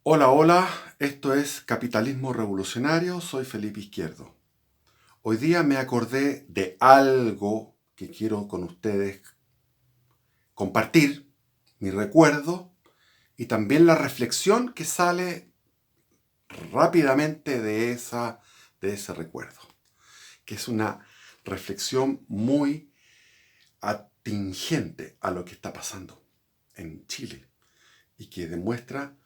Hola, hola, esto es Capitalismo Revolucionario, soy Felipe Izquierdo. Hoy día me acordé de algo que quiero con ustedes compartir, mi recuerdo y también la reflexión que sale rápidamente de ese recuerdo, que es una reflexión muy atingente a lo que está pasando en Chile y que demuestra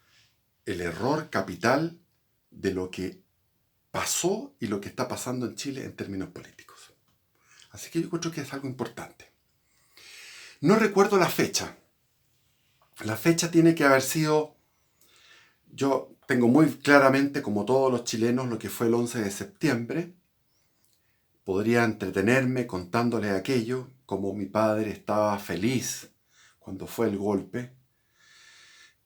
el error capital de lo que pasó y lo que está pasando en Chile en términos políticos. Así que yo creo que es algo importante. No recuerdo la fecha. La fecha tiene que haber sido, yo tengo muy claramente, como todos los chilenos, lo que fue el 11 de septiembre. Podría entretenerme contándole aquello, como mi padre estaba feliz cuando fue el golpe.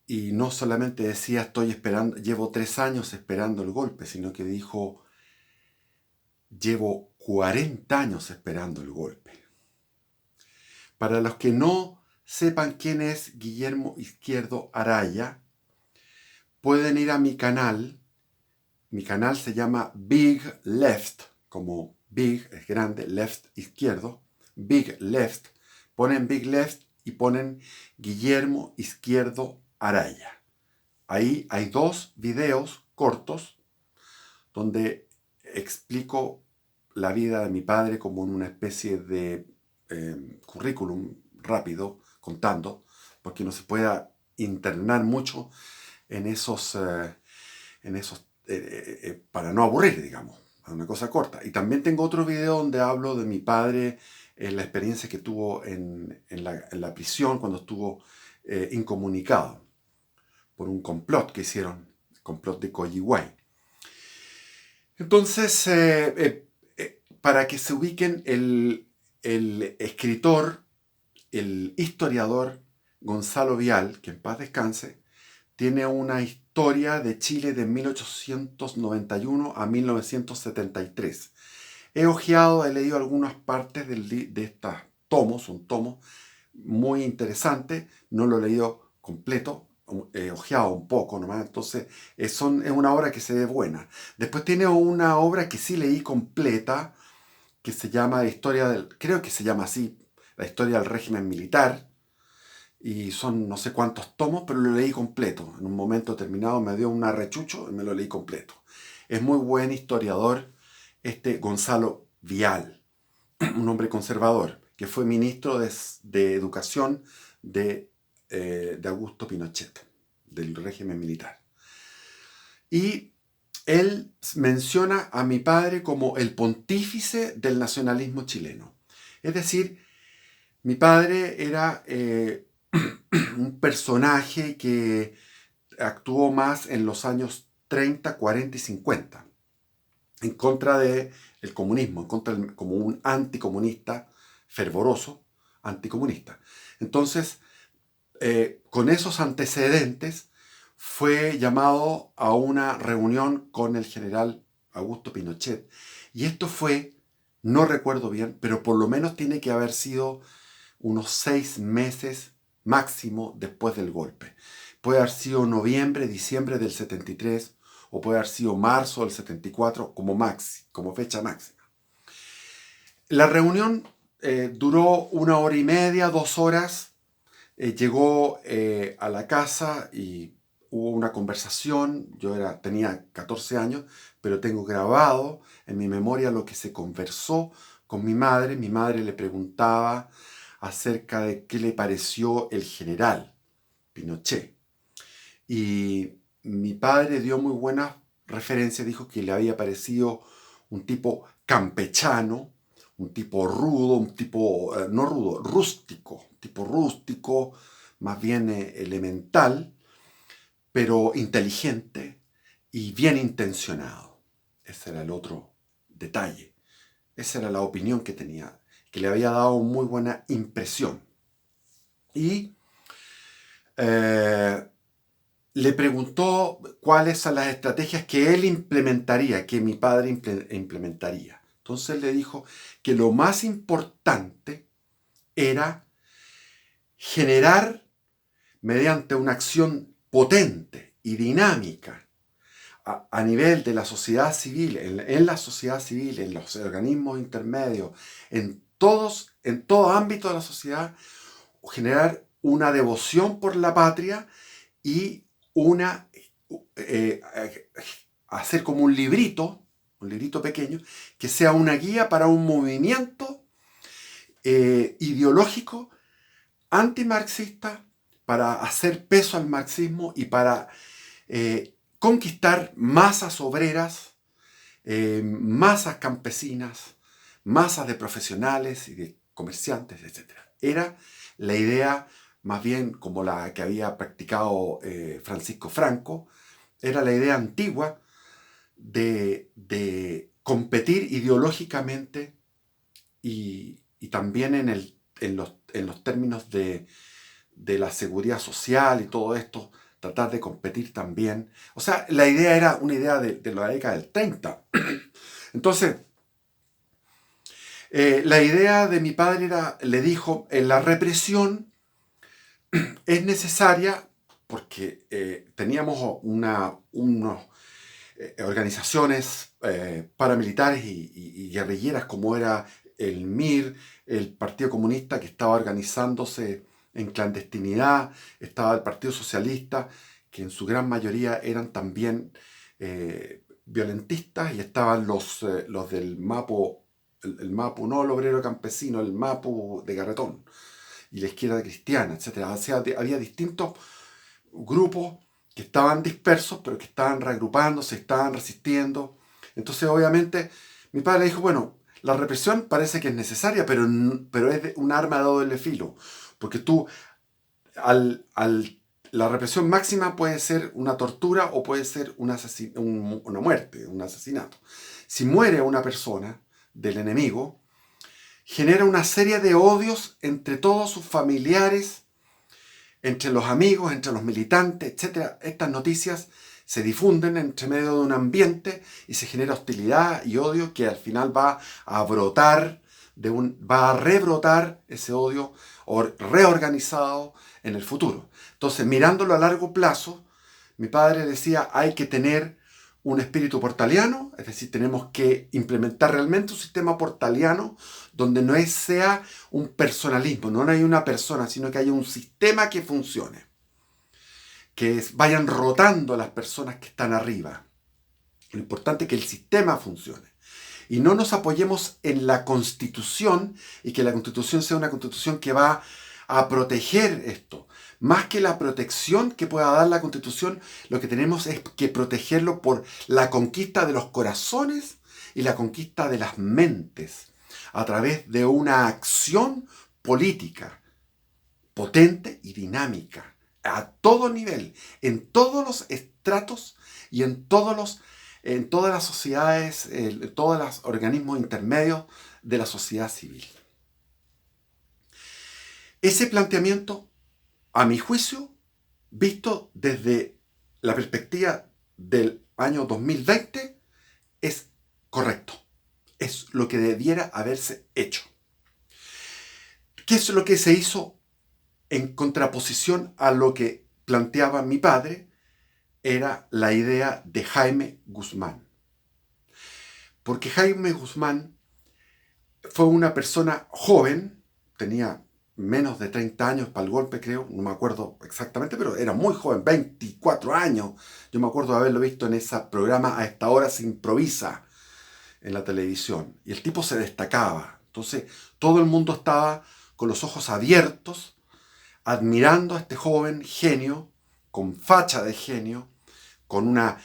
Y no solamente decía estoy esperando, llevo 3 años esperando el golpe, sino que dijo llevo 40 años esperando el golpe. Para los que no sepan quién es Guillermo Izquierdo Araya, pueden ir a mi canal. Mi canal se llama Big Left, como Big es grande, Left izquierdo, Big Left. Ponen Big Left y ponen Guillermo Izquierdo Araya. Ahí hay 2 videos cortos donde explico la vida de mi padre como en una especie de currículum rápido, contando, porque no se pueda internar mucho en esos para no aburrir, digamos, una cosa corta. Y también tengo otro video donde hablo de mi padre, la experiencia que tuvo en la prisión cuando estuvo incomunicado por un complot que hicieron, el complot de Coyihuay. Entonces, para que se ubiquen, el escritor, el historiador Gonzalo Vial, que en paz descanse, tiene una historia de Chile de 1891 a 1973. He hojeado, he leído algunas partes de estos tomos, un tomo muy interesante, no lo he leído completo, he hojeado un poco nomás, entonces es una obra que se ve buena. Después tiene una obra que sí leí completa, que se llama creo que se llama así, la historia del régimen militar, y son no sé cuántos tomos, pero lo leí completo. En un momento determinado me dio un arrechucho y me lo leí completo. Es muy buen historiador este Gonzalo Vial, un hombre conservador, que fue ministro de Educación de Augusto Pinochet, del régimen militar. Y él menciona a mi padre como el pontífice del nacionalismo chileno. Es decir, mi padre era un personaje que actuó más en los años 30, 40 y 50 en contra del comunismo, como un anticomunista fervoroso, anticomunista. Entonces, con esos antecedentes, fue llamado a una reunión con el general Augusto Pinochet. Y esto fue, no recuerdo bien, pero por lo menos tiene que haber sido unos 6 meses máximo después del golpe. Puede haber sido noviembre, diciembre del 73, o puede haber sido marzo del 74 como fecha máxima. La reunión duró 1 hora y media, 2 horas. Llegó a la casa y hubo una conversación. Tenía 14 años, pero tengo grabado en mi memoria lo que se conversó con mi madre. Mi madre le preguntaba acerca de qué le pareció el general Pinochet. Y mi padre dio muy buenas referencias, dijo que le había parecido un tipo campechano, un tipo rudo, un tipo, no rudo, rústico, un tipo rústico, más bien elemental, pero inteligente y bien intencionado. Ese era el otro detalle. Esa era la opinión que tenía, que le había dado muy buena impresión. Y eh, le preguntó cuáles son las estrategias que él implementaría, que mi padre implementaría. Entonces le dijo que lo más importante era generar, mediante una acción potente y dinámica a nivel de la sociedad civil, en la sociedad civil, en los organismos intermedios, en todo ámbito de la sociedad, generar una devoción por la patria y eh, hacer como un librito pequeño, que sea una guía para un movimiento ideológico antimarxista, para hacer peso al marxismo y para conquistar masas obreras, masas campesinas, masas de profesionales y de comerciantes, etc. Era la idea más bien como la que había practicado Francisco Franco, era la idea antigua de competir ideológicamente y también en los términos de la seguridad social y todo esto, tratar de competir también. O sea, la idea era una idea de la década del 30. Entonces, la idea de mi padre le dijo, la represión es necesaria porque teníamos unas organizaciones paramilitares y guerrilleras como era el MIR, el Partido Comunista, que estaba organizándose en clandestinidad, estaba el Partido Socialista, que en su gran mayoría eran también violentistas, y estaban los del MAPU, el MAPU, no el obrero campesino, el MAPU de Garretón, y la izquierda cristiana, etc. O sea, había distintos grupos que estaban dispersos, pero que estaban reagrupándose, estaban resistiendo. Entonces, obviamente, mi padre dijo, bueno, la represión parece que es necesaria, pero es un arma de doble filo, porque tú, la represión máxima puede ser una tortura o puede ser una muerte, un asesinato. Si muere una persona del enemigo, genera una serie de odios entre todos sus familiares, entre los amigos, entre los militantes, etc. Estas noticias se difunden entre medio de un ambiente y se genera hostilidad y odio que al final va a brotar, va a rebrotar ese odio reorganizado en el futuro. Entonces, mirándolo a largo plazo, mi padre decía, hay que tener un espíritu portaliano, es decir, tenemos que implementar realmente un sistema portaliano donde no sea un personalismo, no hay una persona, sino que haya un sistema que funcione, que vayan rotando las personas que están arriba. Lo importante es que el sistema funcione. Y no nos apoyemos en la Constitución y que la Constitución sea una Constitución que va a proteger esto. Más que la protección que pueda dar la Constitución, lo que tenemos es que protegerlo por la conquista de los corazones y la conquista de las mentes, a través de una acción política potente y dinámica, a todo nivel, en todos los estratos y en todas las sociedades, en todos los organismos intermedios de la sociedad civil. Ese planteamiento, a mi juicio, visto desde la perspectiva del año 2020, es correcto. Es lo que debiera haberse hecho. ¿Qué es lo que se hizo en contraposición a lo que planteaba mi padre? Era la idea de Jaime Guzmán. Porque Jaime Guzmán fue una persona joven, tenía menos de 30 años para el golpe, creo, no me acuerdo exactamente, pero era muy joven, 24 años. Yo me acuerdo de haberlo visto en ese programa A esta hora se improvisa en la televisión. Y el tipo se destacaba. Entonces, todo el mundo estaba con los ojos abiertos, admirando a este joven genio, con facha de genio, con una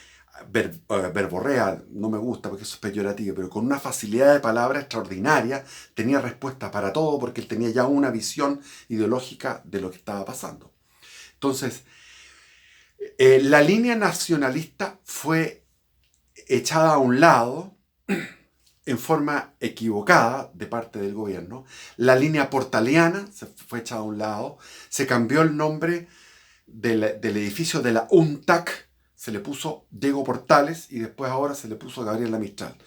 verborrea, no me gusta porque eso es peyorativo, pero con una facilidad de palabra extraordinaria, tenía respuesta para todo porque él tenía ya una visión ideológica de lo que estaba pasando. Entonces, la línea nacionalista fue echada a un lado en forma equivocada de parte del gobierno. La línea portaliana se fue echada a un lado, se cambió el nombre del edificio de la UNTAC, se le puso Diego Portales y después ahora se le puso Gabriela Mistral.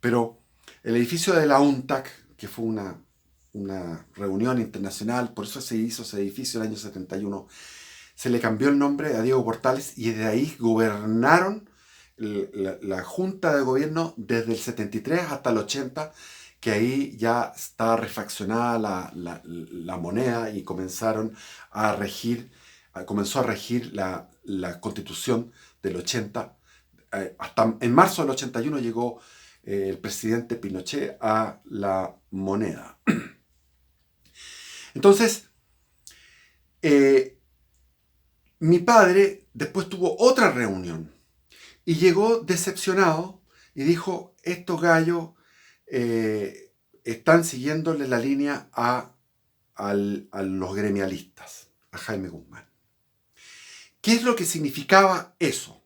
Pero el edificio de la UNTAC, que fue una reunión internacional, por eso se hizo ese edificio en el año 71, se le cambió el nombre a Diego Portales y desde ahí gobernaron la Junta de Gobierno desde el 73 hasta el 80, que ahí ya estaba refaccionada la moneda y comenzó a regir la Constitución del 80. Hasta en marzo del 81 llegó el presidente Pinochet a la moneda. Entonces, mi padre después tuvo otra reunión y llegó decepcionado y dijo, estos gallos están siguiéndole la línea a los gremialistas, a Jaime Guzmán. ¿Qué es lo que significaba eso?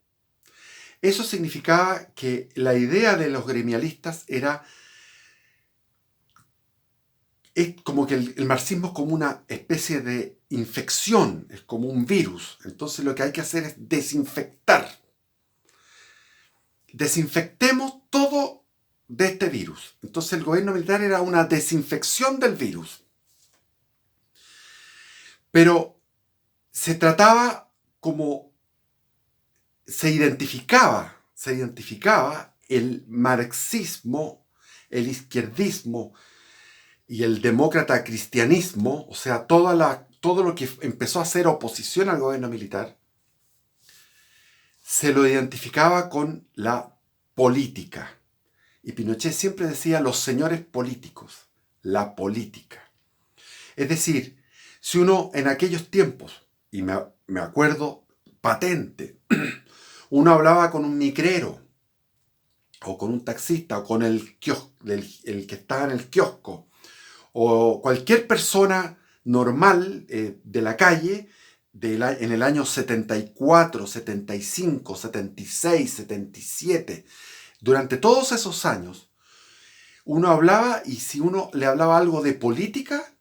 Eso significaba que la idea de los gremialistas era como que el marxismo es como una especie de infección, es como un virus. Entonces lo que hay que hacer es desinfectar. Desinfectemos todo de este virus. Entonces el gobierno militar era una desinfección del virus. Pero se trataba como se identificaba el marxismo, el izquierdismo y el demócrata cristianismo, o sea, todo lo que empezó a hacer oposición al gobierno militar, se lo identificaba con la política. Y Pinochet siempre decía los señores políticos, la política. Es decir, si uno en aquellos tiempos, y me acuerdo patente, uno hablaba con un micrero, o con un taxista, o con el que estaba en el kiosco, o cualquier persona normal de la calle, en el año 74, 75, 76, 77, durante todos esos años, uno hablaba y si uno le hablaba algo de política,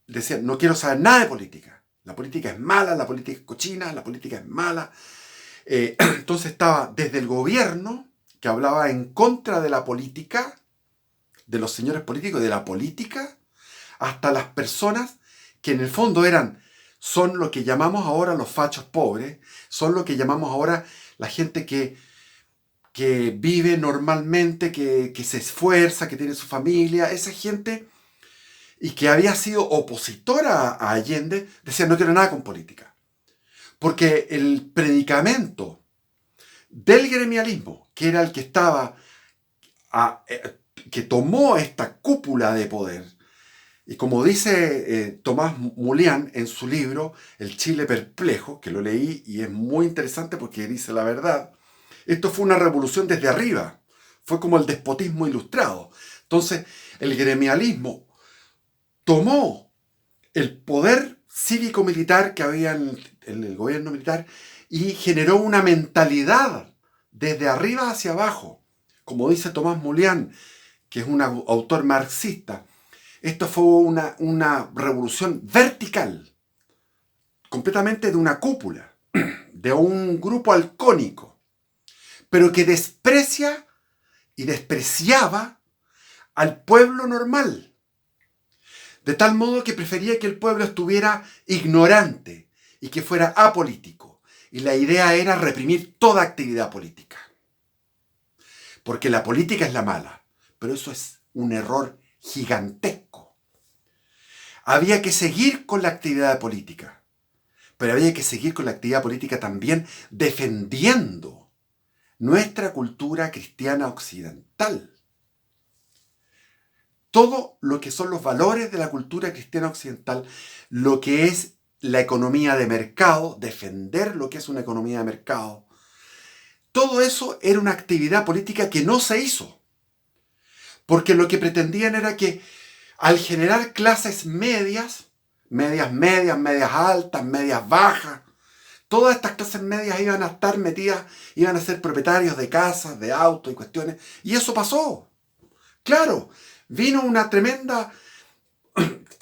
decía, no quiero saber nada de política. La política es mala, la política es cochina, la política es mala. Entonces estaba desde el gobierno, que hablaba en contra de la política, de los señores políticos, de la política, hasta las personas que en el fondo son lo que llamamos ahora los fachos pobres, son lo que llamamos ahora la gente que vive normalmente, que se esfuerza, que tiene su familia, esa gente, y que había sido opositora a Allende, decía no quiero nada con política. Porque el predicamento del gremialismo, que era el que que tomó esta cúpula de poder, y como dice Tomás Mulián en su libro El Chile Perplejo, que lo leí y es muy interesante porque dice la verdad, esto fue una revolución desde arriba, fue como el despotismo ilustrado. Entonces el gremialismo tomó el poder cívico-militar que había en el gobierno militar y generó una mentalidad desde arriba hacia abajo. Como dice Tomás Mulián, que es un autor marxista, esto fue una revolución vertical, completamente de una cúpula, de un grupo halcónico, pero que desprecia y despreciaba al pueblo normal, de tal modo que prefería que el pueblo estuviera ignorante y que fuera apolítico. Y la idea era reprimir toda actividad política. Porque la política es la mala, pero eso es un error gigantesco. Había que seguir con la actividad política, pero había que seguir con la actividad política también defendiendo nuestra cultura cristiana occidental. Todo lo que son los valores de la cultura cristiana occidental, lo que es la economía de mercado, defender lo que es una economía de mercado, todo eso era una actividad política que no se hizo. Porque lo que pretendían era que al generar clases medias, medias altas, medias bajas, todas estas clases medias iban a estar metidas, iban a ser propietarios de casas, de autos y cuestiones. Y eso pasó. Claro, vino una tremenda...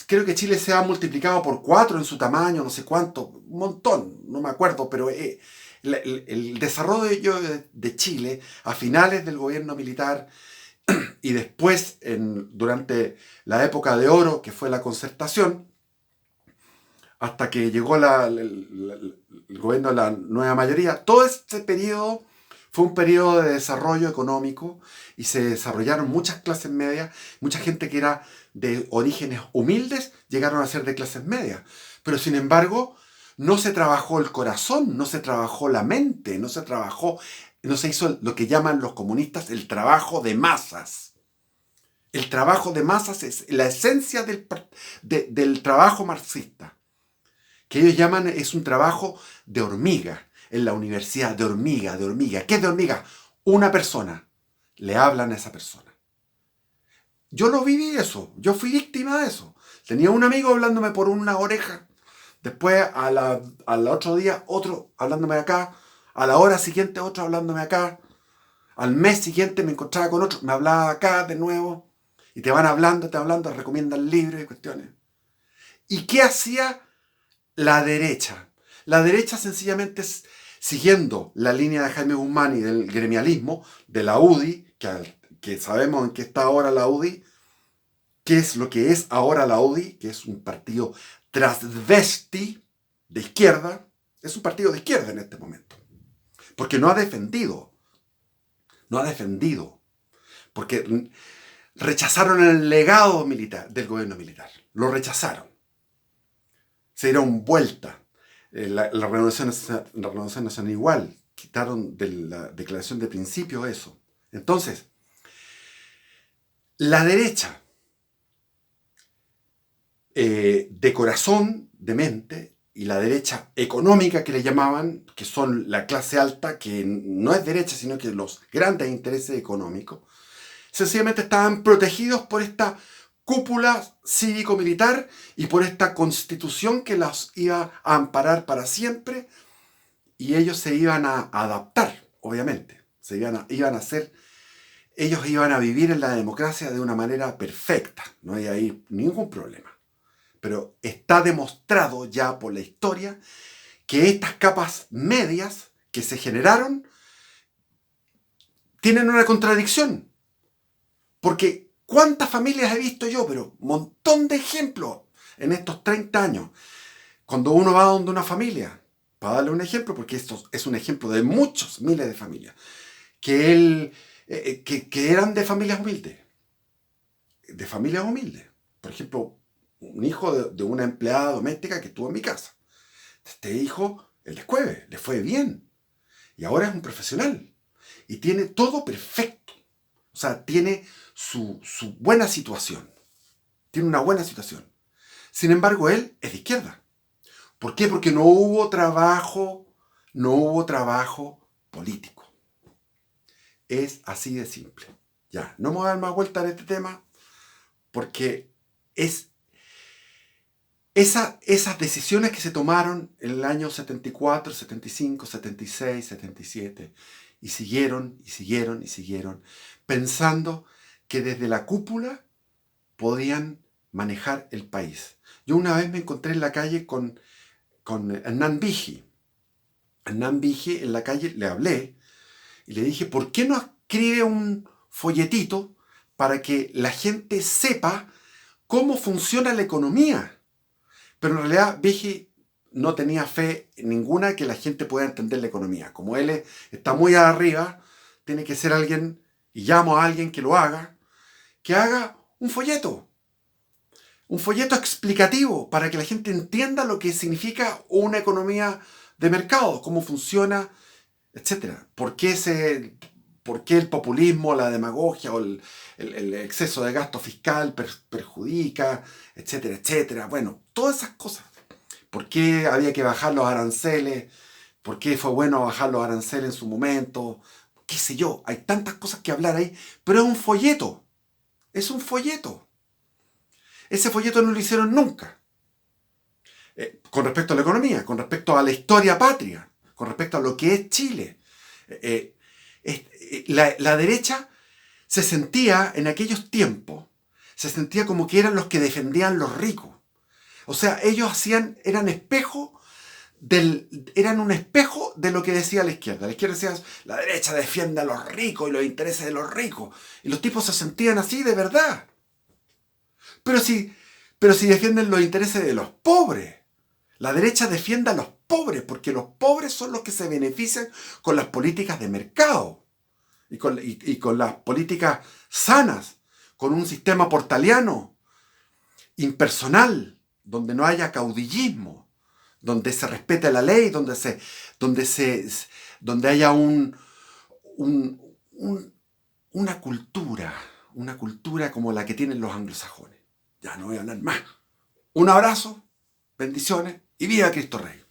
Creo que Chile se ha multiplicado por 4 en su tamaño, no sé cuánto, un montón, no me acuerdo, pero el desarrollo de Chile a finales del gobierno militar y después durante la época de oro, que fue la Concertación, hasta que llegó el gobierno de la nueva mayoría. Todo este periodo fue un periodo de desarrollo económico y se desarrollaron muchas clases medias, mucha gente que era de orígenes humildes llegaron a ser de clases medias. Pero sin embargo, no se trabajó el corazón, no se trabajó la mente, no se hizo lo que llaman los comunistas el trabajo de masas. El trabajo de masas es la esencia del trabajo marxista, que ellos llaman, es un trabajo de hormiga, en la universidad, de hormiga, de hormiga. ¿Qué es de hormiga? Una persona. Le hablan a esa persona. Yo lo viví eso, yo fui víctima de eso. Tenía un amigo hablándome por una oreja, después al otro día otro hablándome acá, a la hora siguiente otro hablándome acá, al mes siguiente me encontraba con otro, me hablaba acá de nuevo, y te van hablando, recomiendan libros y cuestiones. ¿Y qué hacía la derecha? La derecha sencillamente siguiendo la línea de Jaime Guzmán y del gremialismo, de la UDI, que sabemos en qué está ahora la UDI, qué es lo que es ahora la UDI, que es un partido transvesti de izquierda, es un partido de izquierda en este momento, porque no ha defendido, porque rechazaron el legado militar del gobierno militar, lo rechazaron, se dieron vuelta. La Renovación Nacional igual, quitaron de la declaración de principios eso. Entonces, la derecha, de corazón, de mente, y la derecha económica que le llamaban, que son la clase alta, que no es derecha, sino que los grandes intereses económicos, sencillamente estaban protegidos por esta cúpula cívico-militar y por esta constitución que las iba a amparar para siempre, y ellos se iban a adaptar, obviamente, ellos iban a vivir en la democracia de una manera perfecta, no hay ahí ningún problema. Pero está demostrado ya por la historia que estas capas medias que se generaron tienen una contradicción. Porque ¿cuántas familias he visto yo? Pero un montón de ejemplos en estos 30 años. Cuando uno va donde una familia, para darle un ejemplo, porque esto es un ejemplo de muchos miles de familias, que eran de familias humildes. De familias humildes. Por ejemplo, un hijo de una empleada doméstica que estuvo en mi casa. Este hijo, el descueve, le fue bien. Y ahora es un profesional. Y tiene todo perfecto. O sea, tiene su buena situación. Tiene una buena situación. Sin embargo, él es de izquierda. ¿Por qué? Porque no hubo trabajo político. Es así de simple. Ya, no me voy a dar más vuelta en este tema porque esas decisiones que se tomaron en el año 74, 75, 76, 77 y siguieron, pensando que desde la cúpula podían manejar el país. Yo una vez me encontré en la calle con Hernán Vigi. Hernán Vigi en la calle le hablé y le dije, ¿por qué no escribe un folletito para que la gente sepa cómo funciona la economía? Pero en realidad Vigi no tenía fe ninguna que la gente pueda entender la economía. Como él está muy arriba, tiene que ser alguien, y llamo a alguien que lo haga, que haga un folleto explicativo para que la gente entienda lo que significa una economía de mercado, cómo funciona, etc. ¿Por qué el populismo, la demagogia o el exceso de gasto fiscal perjudica, etcétera, etcétera? Bueno, todas esas cosas. ¿Por qué había que bajar los aranceles? ¿Por qué fue bueno bajar los aranceles en su momento? ¿Qué sé yo? Hay tantas cosas que hablar ahí, pero es un folleto. Es un folleto. Ese folleto no lo hicieron nunca. Con respecto a la economía, con respecto a la historia patria, con respecto a lo que es Chile. La derecha se sentía, en aquellos tiempos, se sentía como que eran los que defendían los ricos. O sea, ellos eran un espejo de lo que decía la izquierda. La izquierda decía, la derecha defiende a los ricos y los intereses de los ricos. Y los tipos se sentían así de verdad. Pero si defienden los intereses de los pobres. La derecha defiende a los pobres porque los pobres son los que se benefician con las políticas de mercado y con las políticas sanas, con un sistema portaliano, impersonal, donde no haya caudillismo, donde se respete la ley, donde haya una cultura como la que tienen los anglosajones. Ya no voy a hablar más. Un abrazo, bendiciones y viva Cristo Rey.